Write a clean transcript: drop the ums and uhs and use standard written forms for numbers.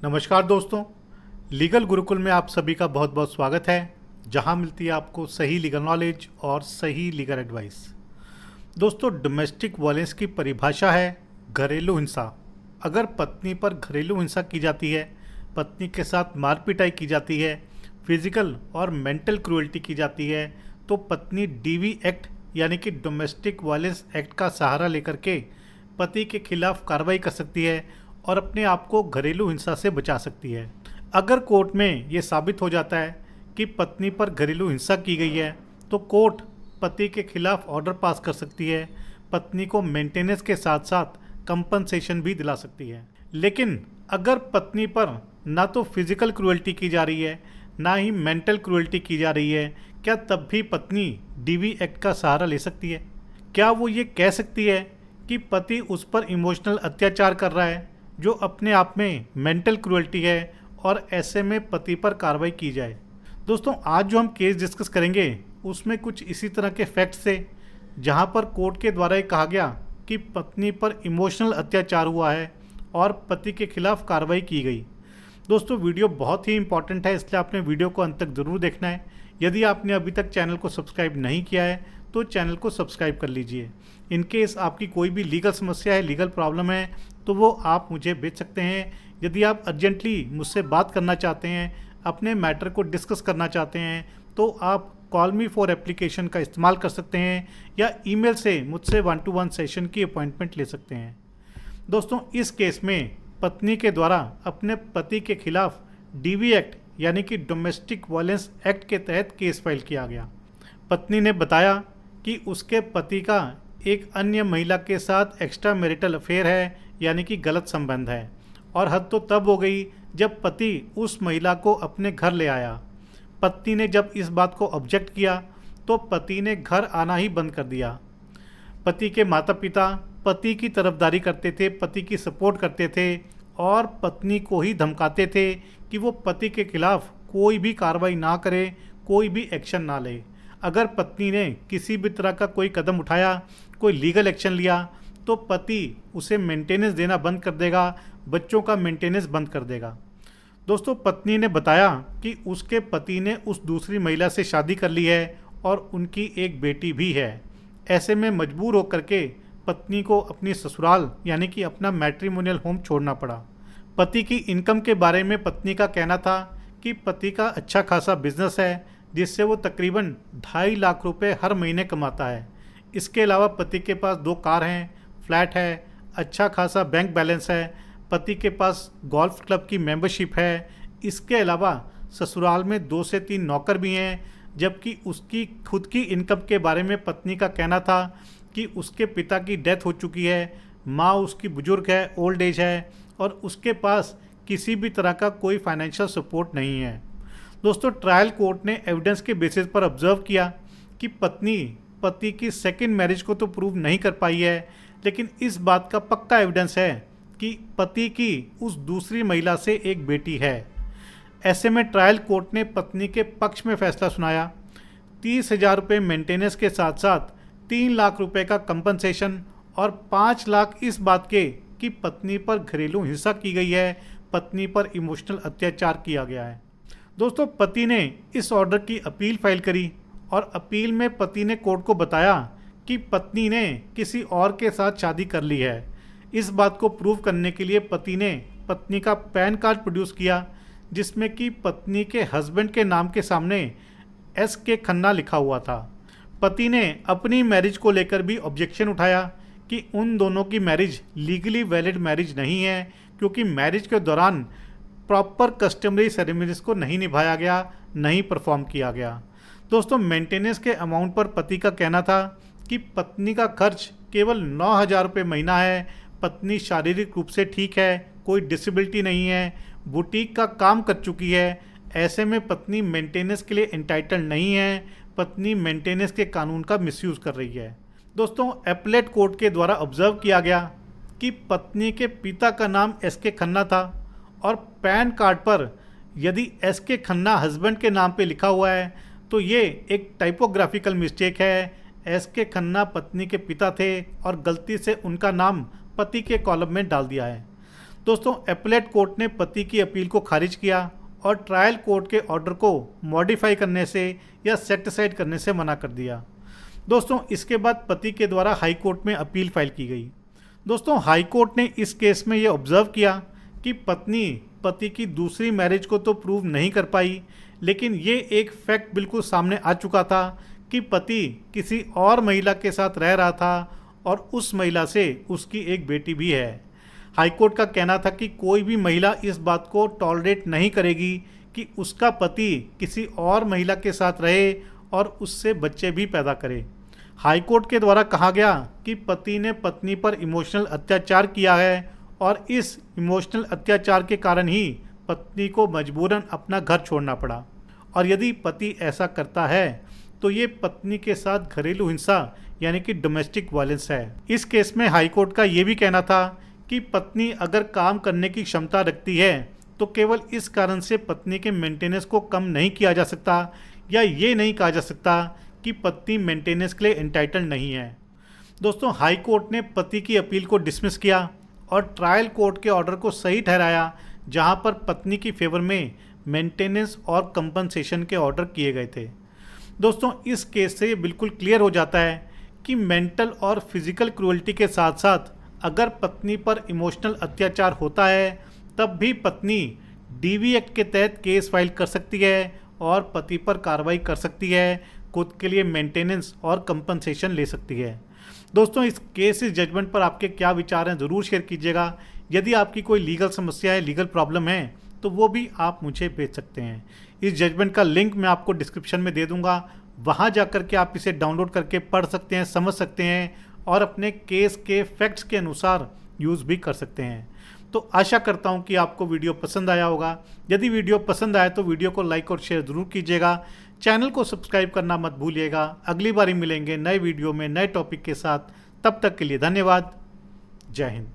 नमस्कार दोस्तों, लीगल गुरुकुल में आप सभी का बहुत बहुत स्वागत है, जहां मिलती है आपको सही लीगल नॉलेज और सही लीगल एडवाइस। दोस्तों, डोमेस्टिक वायलेंस की परिभाषा है घरेलू हिंसा। अगर पत्नी पर घरेलू हिंसा की जाती है, पत्नी के साथ मार पिटाई की जाती है, फिजिकल और मेंटल क्रूएल्टी की जाती है, तो पत्नी डीवी एक्ट यानी कि डोमेस्टिक वायलेंस एक्ट का सहारा लेकर के पति के खिलाफ कार्रवाई कर सकती है और अपने आप को घरेलू हिंसा से बचा सकती है। अगर कोर्ट में ये साबित हो जाता है कि पत्नी पर घरेलू हिंसा की गई है, तो कोर्ट पति के खिलाफ ऑर्डर पास कर सकती है, पत्नी को मेंटेनेंस के साथ साथ कंपनसेशन भी दिला सकती है। लेकिन अगर पत्नी पर ना तो फिजिकल क्रूएल्टी की जा रही है, ना ही मेंटल क्रूएल्टी की जा रही है, क्या तब भी पत्नी डीवी एक्ट का सहारा ले सकती है? क्या वो ये कह सकती है कि पति उस पर इमोशनल अत्याचार कर रहा है, जो अपने आप में मेंटल क्रूएल्टी है, और ऐसे में पति पर कार्रवाई की जाए? दोस्तों, आज जो हम केस डिस्कस करेंगे उसमें कुछ इसी तरह के फैक्ट्स थे, जहां पर कोर्ट के द्वारा ये कहा गया कि पत्नी पर इमोशनल अत्याचार हुआ है और पति के खिलाफ कार्रवाई की गई। दोस्तों, वीडियो बहुत ही इंपॉर्टेंट है, इसलिए आपने वीडियो को अंत तक ज़रूर देखना है। यदि आपने अभी तक चैनल को सब्सक्राइब नहीं किया है तो चैनल को सब्सक्राइब कर लीजिए। इन केस आपकी कोई भी लीगल समस्या है, लीगल प्रॉब्लम है, तो वो आप मुझे भेज सकते हैं। यदि आप अर्जेंटली मुझसे बात करना चाहते हैं, अपने मैटर को डिस्कस करना चाहते हैं, तो आप कॉल मी फॉर एप्लीकेशन का इस्तेमाल कर सकते हैं या ईमेल से मुझसे 1-to-1 सेशन की अपॉइंटमेंट ले सकते हैं। दोस्तों, इस केस में पत्नी के द्वारा अपने पति के खिलाफ डीवी एक्ट यानी कि डोमेस्टिक वायलेंस एक्ट के तहत केस फाइल किया गया। पत्नी ने बताया कि उसके पति का एक अन्य महिला के साथ एक्स्ट्रा मैरिटल अफेयर है, यानी कि गलत संबंध है, और हद तो तब हो गई जब पति उस महिला को अपने घर ले आया। पत्नी ने जब इस बात को ऑब्जेक्ट किया तो पति ने घर आना ही बंद कर दिया। पति के माता पिता पति की तरफदारी करते थे, पति की सपोर्ट करते थे और पत्नी को ही धमकाते थे कि वो पति के खिलाफ कोई भी कार्रवाई ना करे, कोई भी एक्शन ना ले। अगर पत्नी ने किसी भी तरह का कोई कदम उठाया, कोई लीगल एक्शन लिया, तो पति उसे मेंटेनेंस देना बंद कर देगा, बच्चों का मेंटेनेंस बंद कर देगा। दोस्तों, पत्नी ने बताया कि उसके पति ने उस दूसरी महिला से शादी कर ली है और उनकी एक बेटी भी है। ऐसे में मजबूर होकर के पत्नी को अपनी ससुराल यानी कि अपना मैट्रिमोनियल होम छोड़ना पड़ा। पति की इनकम के बारे में पत्नी का कहना था कि पति का अच्छा खासा बिजनेस है, जिससे वो तकरीबन 2.5 लाख रुपए हर महीने कमाता है। इसके अलावा पति के पास 2 कार हैं, फ्लैट है, अच्छा खासा बैंक बैलेंस है, पति के पास गोल्फ क्लब की मेंबरशिप है। इसके अलावा ससुराल में 2 से 3 नौकर भी हैं, जबकि उसकी खुद की इनकम के बारे में पत्नी का कहना था कि उसके पिता की डेथ हो चुकी है, माँ उसकी बुजुर्ग है, ओल्ड एज है, और उसके पास किसी भी तरह का कोई फाइनेंशियल सपोर्ट नहीं है। दोस्तों, ट्रायल कोर्ट ने एविडेंस के बेसिस पर ऑब्जर्व किया कि पत्नी पति की सेकंड मैरिज को तो प्रूव नहीं कर पाई है, लेकिन इस बात का पक्का एविडेंस है कि पति की उस दूसरी महिला से एक बेटी है। ऐसे में ट्रायल कोर्ट ने पत्नी के पक्ष में फैसला सुनाया। 30,000 रुपये मेंटेनेंस के साथ साथ 3 लाख रुपए का कंपनसेशन और 5 लाख इस बात के कि पत्नी पर घरेलू हिंसा की गई है, पत्नी पर इमोशनल अत्याचार किया गया है। दोस्तों, पति ने इस ऑर्डर की अपील फाइल करी और अपील में पति ने कोर्ट को बताया कि पत्नी ने किसी और के साथ शादी कर ली है। इस बात को प्रूव करने के लिए पति ने पत्नी का पैन कार्ड प्रोड्यूस किया, जिसमें कि पत्नी के हस्बैंड के नाम के सामने SK खन्ना लिखा हुआ था। पति ने अपनी मैरिज को लेकर भी ऑब्जेक्शन उठाया कि उन दोनों की मैरिज लीगली वैलिड मैरिज नहीं है, क्योंकि मैरिज के दौरान प्रॉपर कस्टमरी सेरेमनीज को नहीं निभाया गया, नहीं परफॉर्म किया गया। दोस्तों, मेंटेनेंस के अमाउंट पर पति का कहना था कि पत्नी का खर्च केवल 9,000 रुपये महीना है, पत्नी शारीरिक रूप से ठीक है, कोई डिसेबिलिटी नहीं है, बुटीक का काम कर चुकी है। ऐसे में पत्नी मेंटेनेंस के लिए एंटाइटल्ड नहीं है, पत्नी मेंटेनेंस के कानून का मिसयूज़ कर रही है। दोस्तों, एपलेट कोर्ट के द्वारा ऑब्जर्व किया गया कि पत्नी के पिता का नाम SK खन्ना था और पैन कार्ड पर यदि SK खन्ना हस्बैंड के नाम पे लिखा हुआ है तो ये एक टाइपोग्राफिकल मिस्टेक है। SK खन्ना पत्नी के पिता थे और गलती से उनका नाम पति के कॉलम में डाल दिया है। दोस्तों एपेलेट कोर्ट ने पति की अपील को खारिज किया और ट्रायल कोर्ट के ऑर्डर को मॉडिफाई करने से या सेट असाइड करने से मना कर दिया। दोस्तों इसके बाद पति के द्वारा हाई कोर्ट में अपील फाइल की गई। दोस्तों हाई कोर्ट ने इस केस में ये ऑब्जर्व किया कि पत्नी पति की दूसरी मैरिज को तो प्रूव नहीं कर पाई, लेकिन ये एक फैक्ट बिल्कुल सामने आ चुका था कि पति किसी और महिला के साथ रह रहा था और उस महिला से उसकी एक बेटी भी है। हाईकोर्ट का कहना था कि कोई भी महिला इस बात को टॉलरेट नहीं करेगी कि उसका पति किसी और महिला के साथ रहे और उससे बच्चे भी पैदा करे। हाईकोर्ट के द्वारा कहा गया कि पति ने पत्नी पर इमोशनल अत्याचार किया है और इस इमोशनल अत्याचार के कारण ही पत्नी को मजबूरन अपना घर छोड़ना पड़ा, और यदि पति ऐसा करता है तो ये पत्नी के साथ घरेलू हिंसा यानी कि डोमेस्टिक वायलेंस है। इस केस में हाईकोर्ट का ये भी कहना था कि पत्नी अगर काम करने की क्षमता रखती है तो केवल इस कारण से पत्नी के मेंटेनेंस को कम नहीं किया जा सकता, या ये नहीं कहा जा सकता कि पत्नी मेंटेनेंस के लिए एंटाइटल्ड नहीं है। दोस्तों हाई कोर्ट ने पति की अपील को डिसमिस किया और ट्रायल कोर्ट के ऑर्डर को सही ठहराया, जहां पर पत्नी की फेवर में मेंटेनेंस और कंपनसेशन के ऑर्डर किए गए थे। दोस्तों इस केस से ये बिल्कुल क्लियर हो जाता है कि मेंटल और फिजिकल क्रूअल्टी के साथ साथ अगर पत्नी पर इमोशनल अत्याचार होता है तब भी पत्नी डीवी एक्ट के तहत केस फाइल कर सकती है और पति पर कार्रवाई कर सकती है, खुद के लिए मेंटेनेंस और कंपनसेशन ले सकती है। दोस्तों इस केस इस जजमेंट पर आपके क्या विचार हैं ज़रूर शेयर कीजिएगा। यदि आपकी कोई लीगल समस्या है, लीगल प्रॉब्लम है, तो वो भी आप मुझे भेज सकते हैं। इस जजमेंट का लिंक मैं आपको डिस्क्रिप्शन में दे दूंगा, वहाँ जा कर के आप इसे डाउनलोड करके पढ़ सकते हैं, समझ सकते हैं और अपने केस के फैक्ट्स के अनुसार यूज़ भी कर सकते हैं। तो आशा करता हूँ कि आपको वीडियो पसंद आया होगा। यदि वीडियो पसंद आए तो वीडियो को लाइक और शेयर ज़रूर कीजिएगा। चैनल को सब्सक्राइब करना मत भूलिएगा। अगली बार मिलेंगे नए वीडियो में नए टॉपिक के साथ। तब तक के लिए धन्यवाद। जय हिंद।